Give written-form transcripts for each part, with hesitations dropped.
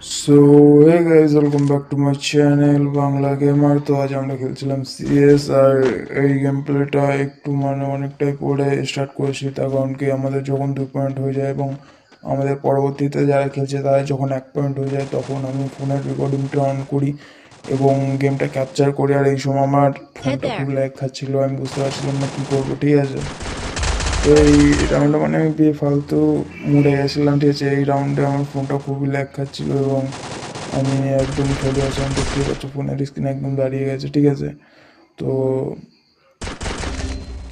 So hey guys, welcome back to my channel Bangla gamer. তো আজ আমরা খেলছিলাম সিএস, আর এই গেম প্লেটা একটু অনেকটাই পরে স্টার্ট করেছি, তার কারণ কি আমাদের যখন 2 পয়েন্ট হয়ে যায় এবং আমাদের পরবর্তীতে যারা খেলছে তারা যখন 1 পয়েন্ট হয়ে যায়, তখন আমি ফোনের রেকর্ডিংটা অন করি এবং গেমটা ক্যাপচার করি। আর এই সময় আমার Head ফোনটা খুব there. ল্যাগ খাচ্ছিল, আমি বুঝতে পারছিলাম না কী করবো। ঠিক আছে, তো এই রাউন্ডে আমি ফালতু মুড়ে গেছিলাম। ঠিক আছে, এই রাউন্ডে আমার ফোনটা খুবই ল্যাগ খাচ্ছিল এবং আমি একদম খেলে আসলাম। দেখতেই পাচ্ছ ফোনের স্ক্রিন একদম দাঁড়িয়ে গেছে। ঠিক আছে, তো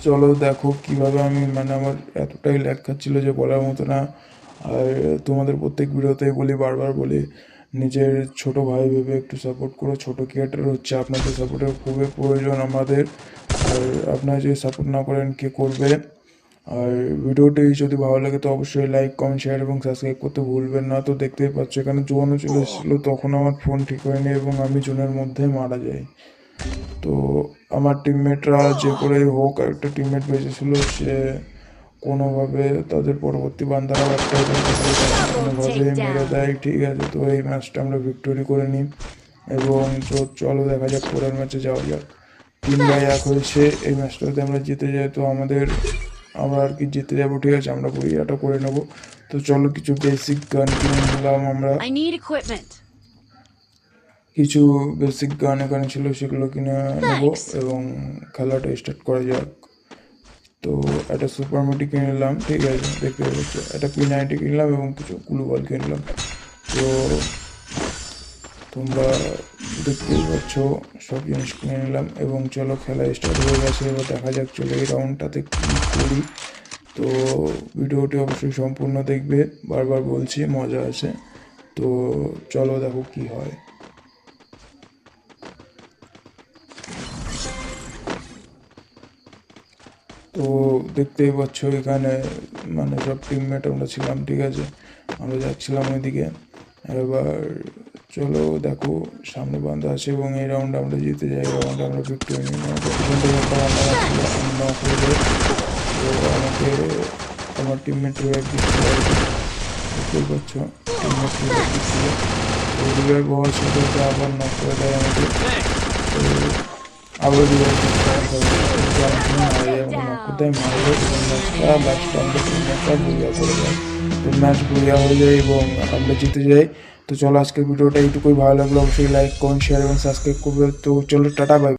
চলো দেখো কিভাবে আমি আমার এতটাই ল্যাগ খাচ্ছিল যে বলার মতো না। আর তোমাদের প্রত্যেক ভিডিওতেই বলি, বারবার বলি, নিজের ছোট ভাই ভেবে একটু সাপোর্ট করো। ছোট ক্রিয়েটার হচ্ছে, আপনাদের সাপোর্টের খুবই প্রয়োজন আমাদের। আর আপনারা যদি সাপোর্ট না করেন কে করবে? আর ভিডিওটি যদি ভালো লাগে তো অবশ্যই লাইক, কমেন্ট, শেয়ার এবং সাবস্ক্রাইব করতে ভুলবেন না। তো দেখতেই পাচ্ছ এখানে জোনও চলে এসেছিলো, তখন আমার ফোন ঠিক হয়নি এবং আমি জোনের মধ্যে মারা যাই। তো আমার টিমমেটরা যে করেই হোক, একটা টিমমেট বেঁচেছিল, সে কোনোভাবে তাদের পরবর্তী বান্দারাও একটা Double কোনোভাবে মেরে takedown. দেয়। ঠিক আছে, তো এই ম্যাচটা আমরা ভিক্টোরি করে নিই এবং চলো দেখা যাক পরের ম্যাচে যাওয়া যাক। 3-1 হয়েছে, এই ম্যাচটাতে আমরা জিতে যাই তো আমরা আর কি জিতে যাবো। ঠিক আছে, আমরা পরীক্ষাটা করে নেবো। তো চলো কিছু বেসিক গান কিনে নিলাম আমরা। I need equipment. কিছু বেসিক গান এখানে ছিল, সেগুলো কিনে নেবো Thanks. এবং খেলাটা স্টার্ট করা যাক। তো একটা সুপার মিটি কিনে নিলাম। ঠিক আছে, দেখতে পাচ্ছি একটা P90 কিনলাম এবং কিছু গ্লুবল কিনলাম। তো তোমরা দেখতেই পাচ্ছ সব জিনিস কিনে নিলাম এবং চলো খেলা স্টার্ট হয়ে গেছে। এবার দেখা যাক চলো এই রাউন্ডটাতে কী করি। তো ভিডিওটি অবশ্যই সম্পূর্ণ দেখবে, বারবার বলছি, মজা আছে। তো চলো দেখো কি হয়। তো দেখতেই পাচ্ছ এখানে সব টিমমেট আমরা ছিলাম। ঠিক আছে, আমরা যাচ্ছিলাম ওইদিকে। এবার চলো দেখো সামনে বান্ধা আছে এবং এই রাউন্ডে আমরা জিতে যাই। রাউন্ডে আমরা ভিক্টোরি নিই। পিছন থেকে একটা বান্ধা ছিল, আমি নক হয়ে যাই। তো আমাকে আমার টিমমেট রিভাইভ দিচ্ছিল আর কি। দেখতেই পাচ্ছ টিমমেট রিভাইভ দিচ্ছিল। তো রিভাইভ হওয়ার সাথে সাথে আবার নক করে দেয় আমাকে। তো আবার রিভাইভ দিচ্ছে, মারা যায়, আমাকে নক করতে Down. মারা যায় এবং লাস্টে আমরা টিমমেটটা বুইয়া করে যায়। তো ম্যাচ বুইয়া হয়ে যায় এবং আমরা জিতে যাই। তো চলো আজকের ভিডিওটা এইটুকুই। ভালো লাগলো অবশ্যই লাইক, কমেন্ট, শেয়ার এবং সাবস্ক্রাইব করবে। তো চলো টাটা, বাই।